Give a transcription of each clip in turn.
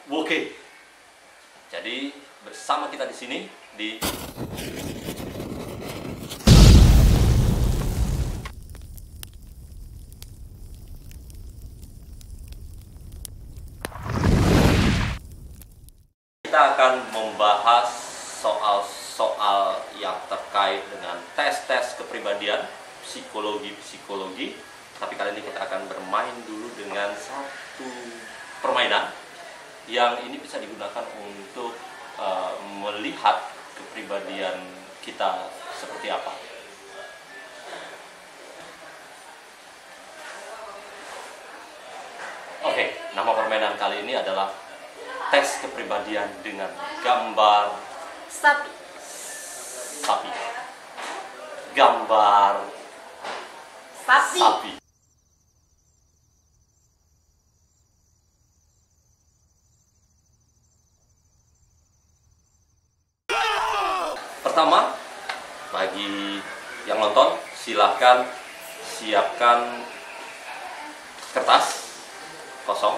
Oke. Jadi bersama kita di sini di kita akan membahas soal-soal yang terkait dengan tes-tes kepribadian, psikologi. Tapi kali ini kita akan bermain dulu dengan satu permainan yang ini bisa digunakan untuk melihat kepribadian kita seperti apa. Oke, nama permainan kali ini adalah tes kepribadian dengan gambar sapi. Gambar sapi. Pertama, bagi yang nonton, silahkan siapkan kertas kosong,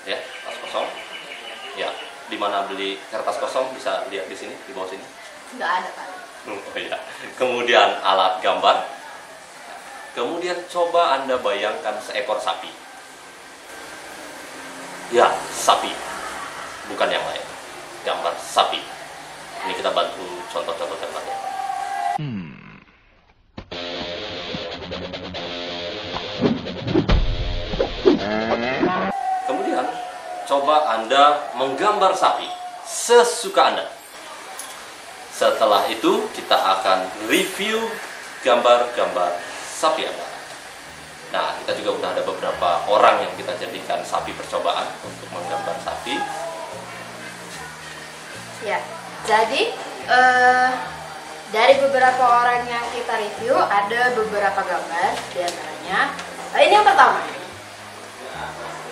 ya, kertas kosong. Ya, di mana beli kertas kosong bisa lihat di sini, di bawah sini. Nggak ada, Pak. Oh iya. Kemudian alat gambar. Kemudian coba Anda bayangkan seekor sapi. Ya, sapi. Bukan yang lain. Gambar sapi. Ini kita bantu contoh-contoh gambarnya. Kemudian coba Anda menggambar sapi sesuka Anda. Setelah itu kita akan review gambar-gambar sapi Anda. Nah, kita juga udah ada beberapa orang yang kita jadikan sapi percobaan untuk menggambar sapi. Ya, jadi dari beberapa orang yang kita review ada beberapa gambar di antaranya. Ini yang pertama.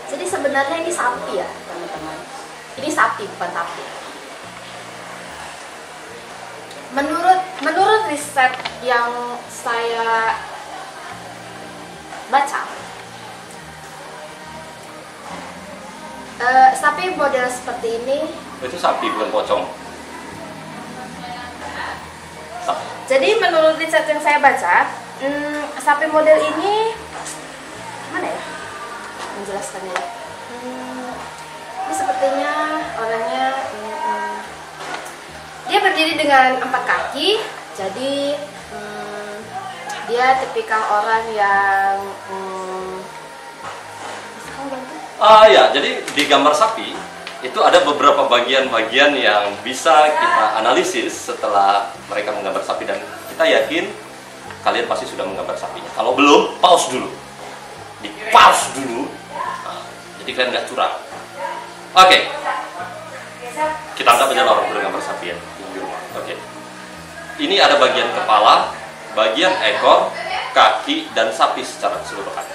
Jadi sebenarnya ini sapi ya, teman-teman. Ini sapi bukan sapi. Menurut riset yang saya baca, sapi model seperti ini. Itu sapi bukan pocong. Sapi. Jadi menurut riset yang saya baca, sapi model ini mana ya menjelaskannya? Ini sepertinya orangnya dia berdiri dengan 4 kaki. Jadi dia tipikal orang yang Ya, jadi di gambar sapi itu ada beberapa bagian-bagian yang bisa kita analisis setelah mereka menggambar sapi, dan kita yakin kalian pasti sudah menggambar sapinya. Kalau belum, pause dulu. Di pause dulu. Nah, jadi kalian nggak curang. Oke. Kita anggap aja orang bergambar sapi ya di rumah. Oke. Ini ada bagian kepala, bagian ekor, kaki, dan sapi secara keseluruhan.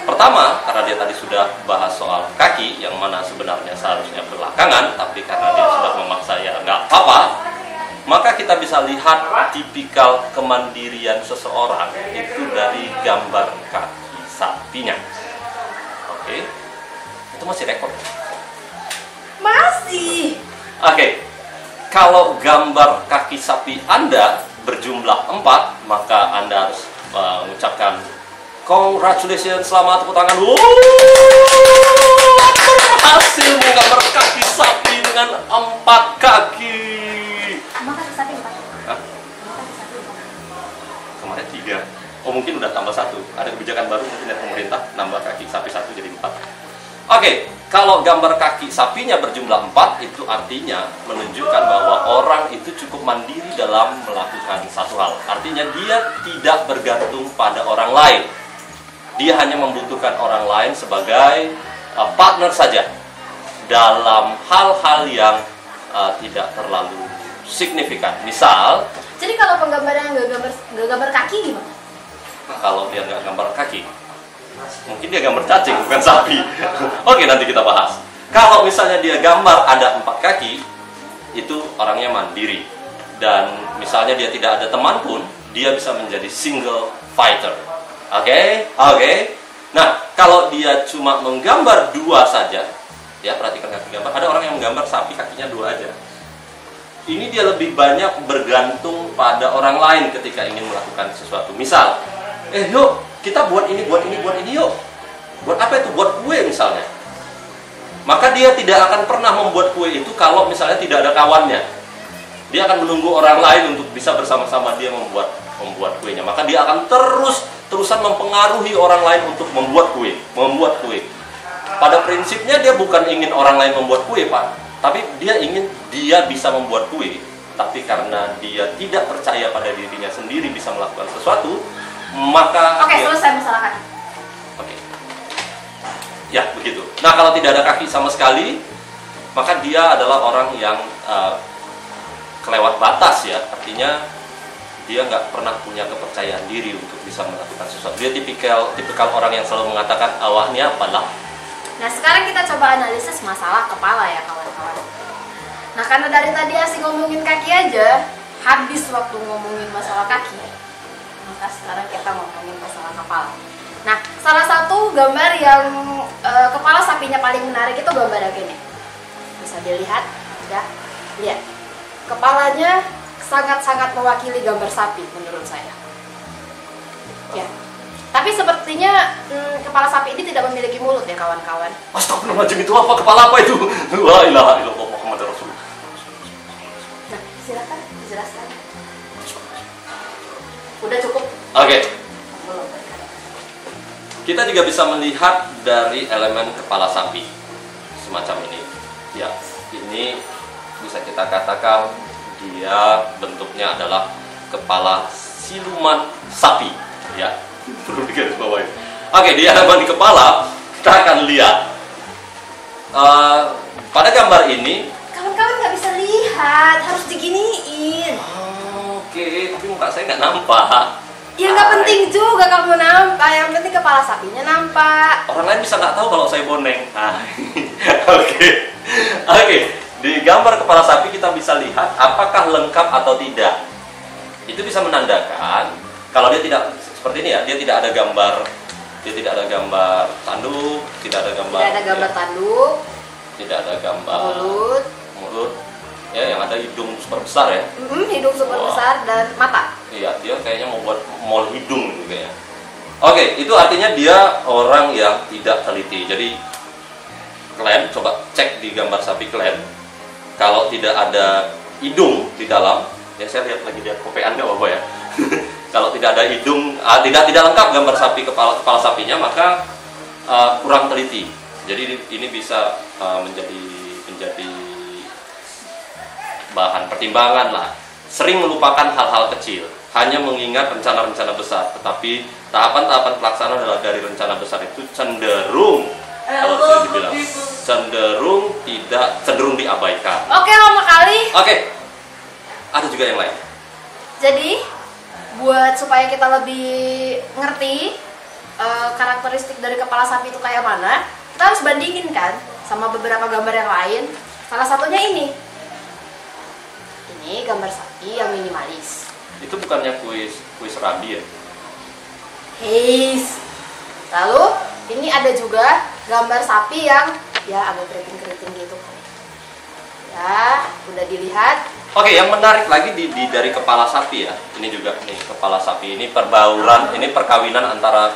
Pertama, karena dia tadi sudah bahas soal kaki, yang mana sebenarnya seharusnya belakangan, tapi karena dia sudah memaksa ya nggak apa-apa, maka kita bisa lihat tipikal kemandirian seseorang itu dari gambar kaki sapinya. Oke, itu masih rekor. masih. Oke, kalau gambar kaki sapi Anda berjumlah 4, maka Anda harus mengucapkan congratulations, selamat, tepuk tangan. Berhasil menggambar kaki sapi dengan 4 kaki. Emang kaki sapi 4? Hah? Kemarin 3. Oh, mungkin udah tambah 1. Ada kebijakan baru mungkin dari pemerintah, nambah kaki sapi 1 jadi 4. Oke, kalau gambar kaki sapinya berjumlah 4, itu artinya menunjukkan bahwa orang itu cukup mandiri dalam melakukan satu hal. Artinya dia tidak bergantung pada orang lain. Dia hanya membutuhkan orang lain sebagai partner saja dalam hal-hal yang tidak terlalu signifikan. Misal, Jadi kalau penggambaran nggak gambar kaki gimana? kalau dia nggak gambar kaki, mungkin dia gambar cacing bukan sapi. Oke, nanti kita bahas. Kalau misalnya dia gambar ada 4 kaki, itu orangnya mandiri. Dan misalnya dia tidak ada teman pun, dia bisa menjadi single fighter. Oke. Nah, kalau dia cuma menggambar 2 saja, Ya, perhatikan kaki gambar. Ada orang yang menggambar sapi kakinya 2 aja. Ini dia lebih banyak bergantung pada orang lain ketika ingin melakukan sesuatu. Misal, yuk kita buat ini yuk. Buat apa itu? Buat kue misalnya. Maka dia tidak akan pernah membuat kue itu kalau misalnya tidak ada kawannya. Dia akan menunggu orang lain untuk bisa bersama-sama dia membuat kuenya. Maka dia akan terusan mempengaruhi orang lain untuk membuat kue. Pada prinsipnya dia bukan ingin orang lain membuat kue, Pak. Tapi dia ingin dia bisa membuat kue. Tapi karena dia tidak percaya pada dirinya sendiri bisa melakukan sesuatu, maka... Oke, selesai masalah kaki. Oke. Ya, begitu. Nah, kalau tidak ada kaki sama sekali, maka dia adalah orang yang kelewat batas ya. Artinya dia nggak pernah punya kepercayaan diri untuk bisa melakukan sesuatu. Dia tipikal orang yang selalu mengatakan awalnya apalah. Nah, sekarang kita coba analisis masalah kepala ya kawan-kawan. Nah, karena dari tadi asing ngomongin kaki aja, habis waktu ngomongin masalah kaki, maka sekarang kita ngomongin masalah kepala. Nah, salah satu gambar yang kepala sapinya paling menarik itu gambar yang gini. Bisa dilihat, ya, lihat. Kepalanya sangat-sangat mewakili gambar sapi menurut saya. Ya. Tapi sepertinya kepala sapi ini tidak memiliki mulut ya kawan-kawan. Astagfirullahaladzim, itu apa? Kepala apa itu? La ilaha illallah Muhammadur Rasulullah. Nah, silakan dijelaskan. Udah cukup? Oke. Kita juga bisa melihat dari elemen kepala sapi semacam ini. Ya, ini bisa kita katakan dia bentuknya adalah kepala siluman sapi. Ya. Perlu digarisbawahi. Oke, di elemen kepala kita akan lihat pada gambar ini. Kawan-kawan nggak bisa lihat, harus diginiin. Oke, tapi muka saya nggak nampak. Ya nggak penting juga kamu nampak, yang penting kepala sapinya nampak. Orang lain bisa nggak tahu kalau saya boneng. Oke. Di gambar kepala sapi kita bisa lihat apakah lengkap atau tidak. Itu bisa menandakan kalau dia tidak seperti ini ya, dia tidak ada gambar tanduk, tidak ada gambar tanduk, tidak ada gambar mulut, ya, yang ada hidung super besar ya. Hidung super besar dan mata. Iya, dia kayaknya mau buat mall hidung gitu kayaknya. Oke, itu artinya dia orang yang tidak teliti. Jadi kalian coba cek di gambar sapi kalian, kalau tidak ada hidung di dalam, ya saya lihat kopean nggak apa-apa ya. Kalau tidak ada hidung, tidak lengkap gambar sapi kepala sapinya, maka kurang teliti. Jadi ini bisa menjadi bahan pertimbangan lah. Sering melupakan hal-hal kecil, hanya mengingat rencana-rencana besar. Tetapi tahapan-tahapan pelaksanaan dari rencana besar itu cenderung cenderung diabaikan. Oke, lama kali. Oke. Ada juga yang lain. Jadi buat supaya kita lebih ngerti karakteristik dari kepala sapi itu kayak mana, kita harus bandingin kan sama beberapa gambar yang lain. Salah satunya ini gambar sapi yang minimalis. Itu bukannya kuis rabi ya? Heis. Lalu ini ada juga gambar sapi yang ya agak keriting-keriting gitu. Ya, udah dilihat. Oke, yang menarik lagi dari kepala sapi ya. Ini juga nih kepala sapi ini perkawinan antara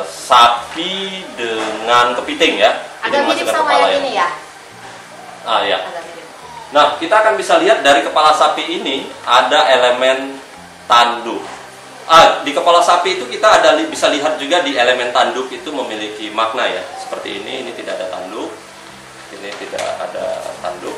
sapi dengan kepiting ya. Agak mirip sama yang ini ya. Ya. Nah, kita akan bisa lihat dari kepala sapi ini ada elemen tanduk. Di kepala sapi itu kita bisa lihat juga di elemen tanduk itu memiliki makna ya. Seperti ini tidak ada tanduk. Ini tidak ada tanduk.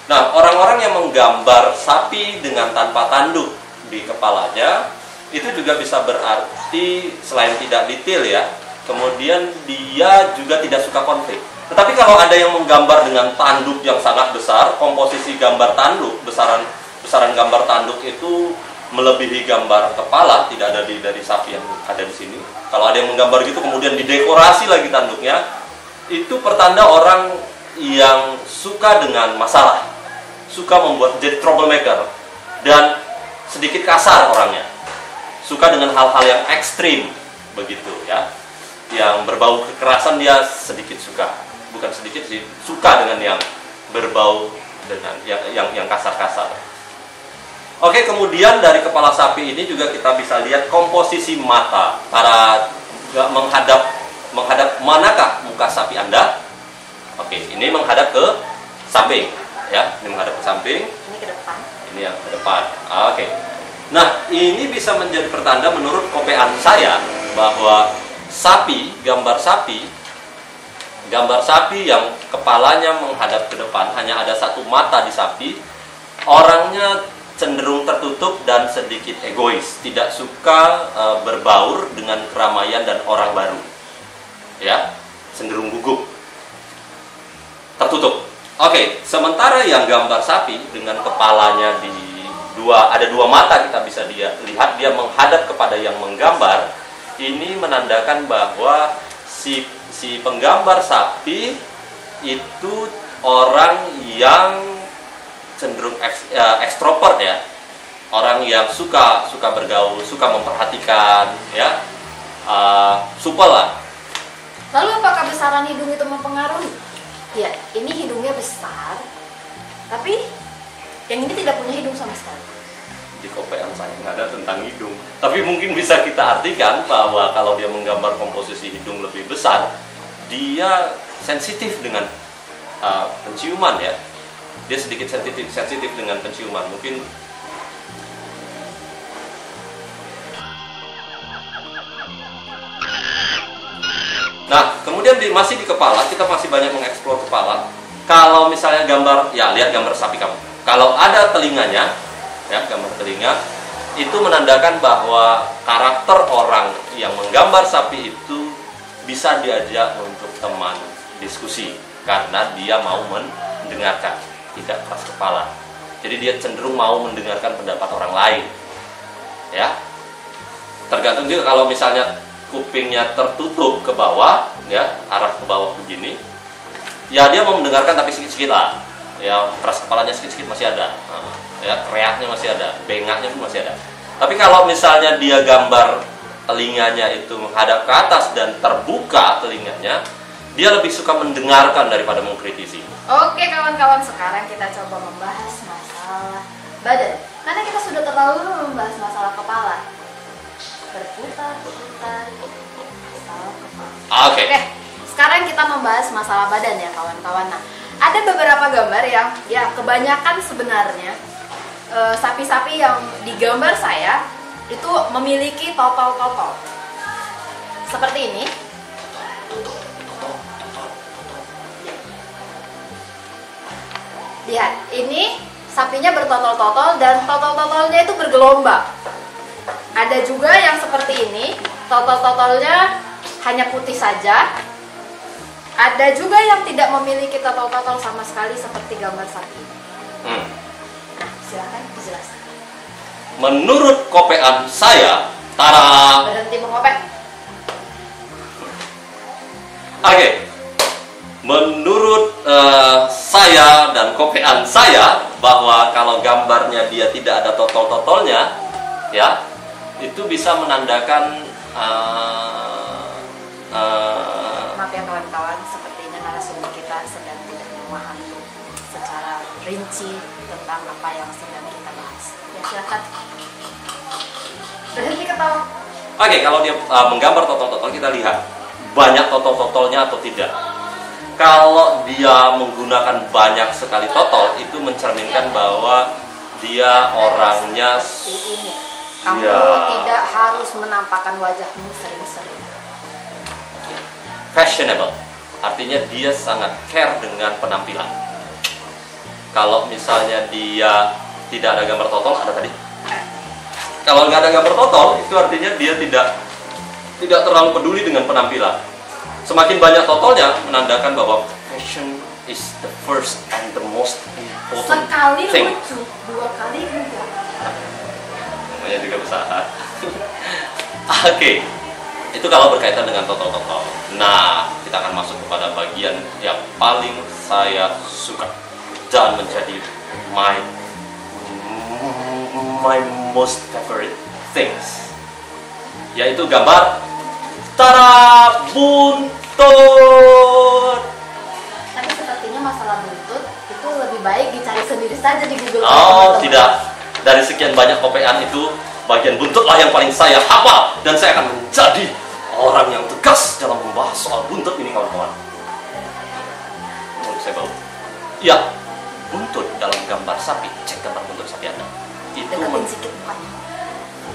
Nah, orang-orang yang menggambar sapi dengan tanpa tanduk di kepalanya itu juga bisa berarti selain tidak detail ya, kemudian dia juga tidak suka konflik. Tetapi kalau ada yang menggambar dengan tanduk yang sangat besar, komposisi gambar tanduk, besaran gambar tanduk itu melebihi gambar kepala, tidak ada dari sapi yang ada di sini. Kalau ada yang menggambar gitu kemudian didekorasi lagi tanduknya, itu pertanda orang yang suka dengan masalah, suka membuat jadi troublemaker dan sedikit kasar orangnya, suka dengan hal-hal yang ekstrim begitu ya, yang berbau kekerasan dia sedikit suka. bukan sedikit sih, suka dengan yang berbau dengan yang kasar-kasar. Oke, kemudian dari kepala sapi ini juga kita bisa lihat komposisi mata. Para menghadap manakah muka sapi Anda? Oke, ini menghadap ke samping, ya. Ini menghadap ke samping. Ini ke depan. Ini yang ke depan. Oke. Nah, ini bisa menjadi pertanda menurut kopean saya bahwa gambar sapi yang kepalanya menghadap ke depan, hanya ada satu mata di sapi, orangnya cenderung tertutup dan sedikit egois, tidak suka berbaur dengan keramaian dan orang baru, ya, cenderung gugup, tertutup. Oke, sementara yang gambar sapi dengan kepalanya ada dua mata, kita bisa lihat dia menghadap kepada yang menggambar. Ini menandakan bahwa si penggambar sapi itu orang yang cenderung ekstrovert, ya, orang yang suka bergaul, suka memperhatikan, ya, supel lah. Lalu apakah besaran hidung itu mempengaruhi? Ya, ini hidungnya besar, tapi yang ini tidak punya hidung sama sekali. Di kopean saya nggak ada tentang hidung, tapi mungkin bisa kita artikan bahwa kalau dia menggambar komposisi hidung lebih besar, dia sensitif dengan penciuman, ya. Dia sedikit sensitif dengan penciuman. Mungkin nah, kemudian masih di kepala, kita masih banyak mengeksplor kepala. Kalau misalnya lihat gambar sapi kamu. Kalau ada telinganya, ya, gambar telinga, itu menandakan bahwa karakter orang yang menggambar sapi itu bisa diajak untuk teman diskusi karena dia mau mendengarkan, tidak keras kepala. Jadi dia cenderung mau mendengarkan pendapat orang lain, ya. Tergantung juga kalau misalnya kupingnya tertutup ke bawah, ya, arah ke bawah begini, ya dia mau mendengarkan tapi sedikit-sedikit lah, ya, keras kepalanya sedikit-sedikit masih ada, ya, teriaknya masih ada, bengaknya pun masih ada. Tapi kalau misalnya dia gambar telinganya itu menghadap ke atas dan terbuka telinganya, dia lebih suka mendengarkan daripada mengkritisi. Oke kawan-kawan, sekarang kita coba membahas masalah badan. Karena kita sudah terlalu membahas masalah kepala. Berputar masalah kepala. Oke. Sekarang kita membahas masalah badan, ya kawan-kawan. Nah, ada beberapa gambar yang ya kebanyakan sebenarnya sapi-sapi yang digambar saya itu memiliki totol-totol. Seperti ini. Lihat, ini sapinya bertotol-totol dan totol-totolnya itu bergelombang. Ada juga yang seperti ini, totol-totolnya hanya putih saja. Ada juga yang tidak memiliki totol-totol sama sekali seperti gambar sapi. Nah, silakan dijelaskan. Menurut kopean saya, Tara. Berhenti mengopek. Oke. Menurut saya dan kopean saya bahwa kalau gambarnya dia tidak ada totol-totolnya, ya, itu bisa menandakan maaf ya kawan-kawan, sepertinya narasumber kita sedang tidak memahami secara rinci tentang apa yang sedang kita bahas. Ya, silakan. Berhenti ketawa. Oke, kalau dia menggambar totol-totol, kita lihat banyak totol-totolnya atau tidak. Kalau dia menggunakan banyak sekali totol, itu mencerminkan bahwa dia orangnya ini. Kamu ya, tidak harus menampakkan wajahmu sering-sering. fashionable, artinya dia sangat care dengan penampilan. Kalau misalnya dia tidak ada gambar totol, ada tadi. Kalau nggak ada gambar totol, itu artinya dia tidak terlalu peduli dengan penampilan. Semakin banyak totolnya, menandakan bahwa fashion is the first and the most important Sekali thing. lucu, dua kali enggak. Namanya juga usaha. Oke. Itu kalau berkaitan dengan totol-totol. Nah, kita akan masuk kepada bagian yang paling saya suka dan menjadi my most favorite things, yaitu gambar tara buntut. baik dicari sendiri saja di Google. Oh, tidak. Dari sekian banyak kopean itu, bagian buntutlah yang paling saya hafal. Dan saya akan menjadi orang yang tegas dalam membahas soal buntut ini, kawan-kawan. Menurut saya bau. Ya, buntut dalam gambar sapi. Cek gambar buntut sapi Anda. Deketin sedikit mukanya.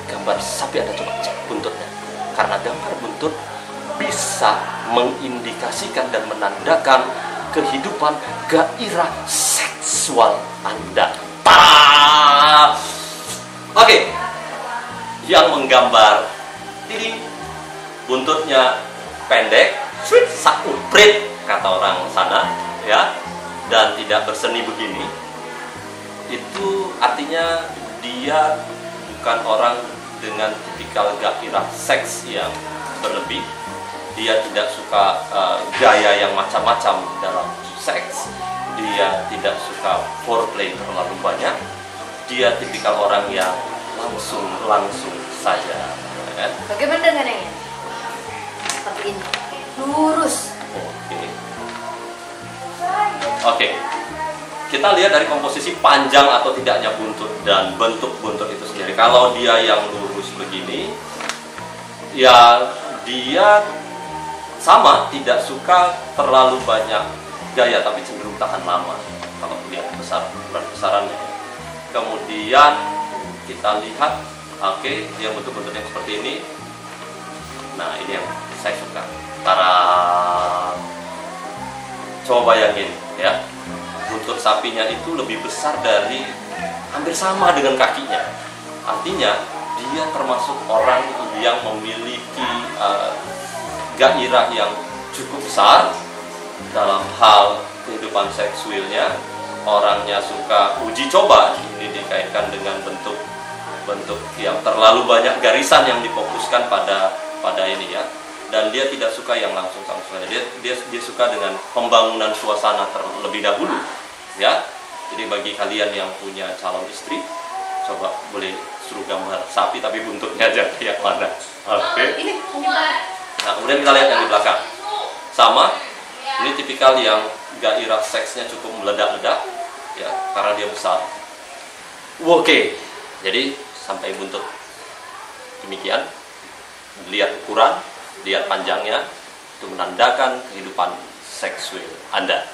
Gambar sapi Anda coba cek buntutnya. Karena gambar buntut bisa mengindikasikan dan menandakan kehidupan gairah seksual Anda. Oke, yang menggambar tiring, buntutnya pendek, sakuprit kata orang sana, ya, dan tidak berseni begini, itu artinya dia bukan orang dengan tipikal gairah seks yang berlebih. Dia tidak suka gaya yang macam-macam dalam seks. Dia tidak suka foreplay terlalu banyak. Dia tipikal orang yang langsung saja. Kan? Bagaimana dengan yang ini? Seperti ini, lurus. Oke. Kita lihat dari komposisi panjang atau tidaknya buntut dan bentuk buntut itu sendiri. Kalau dia yang lurus begini, ya dia sama, tidak suka terlalu banyak gaya, tapi cenderung tahan lama kalau lihat besarannya. Kemudian kita lihat, oke, dia bentuk-bentuk yang seperti ini. Nah, ini yang saya suka. Coba bayangin ya, buntut sapinya itu lebih besar dari, hampir sama dengan kakinya. Artinya dia termasuk orang yang memiliki gairah yang cukup besar dalam hal kehidupan seksualnya. Orangnya suka uji coba, ini dikaitkan dengan bentuk yang terlalu banyak garisan yang difokuskan pada ini ya. Dan dia tidak suka yang langsung saja. Dia suka dengan pembangunan suasana terlebih dahulu ya. Jadi bagi kalian yang punya calon istri, coba boleh suruh gambar sapi tapi buntutnya aja yang mana. Oke. Ini Nah, kemudian kita lihat yang di belakang. Sama, ini tipikal yang gairah seksnya cukup meledak-ledak ya, karena dia besar. Oke. Jadi sampai buntut demikian. Lihat ukuran, lihat panjangnya, itu menandakan kehidupan seksual Anda.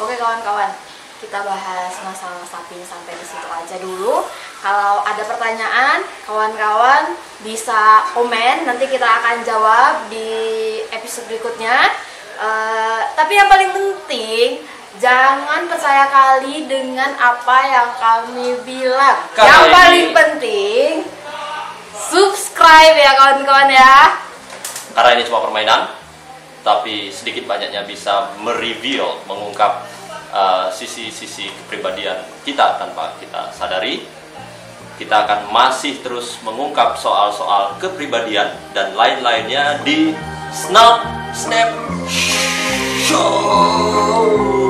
Oke kawan-kawan, kita bahas masalah sapi sampai di situ aja dulu. Kalau ada pertanyaan, kawan-kawan bisa komen, nanti kita akan jawab di episode berikutnya. Tapi yang paling penting, jangan percaya kali dengan apa yang kami bilang. Yang paling penting, subscribe ya kawan-kawan ya. Karena ini cuma permainan, tapi sedikit banyaknya bisa mereveal, mengungkap sisi-sisi kepribadian kita tanpa kita sadari. Kita akan masih terus mengungkap soal-soal kepribadian dan lain-lainnya di Snap Snap Show.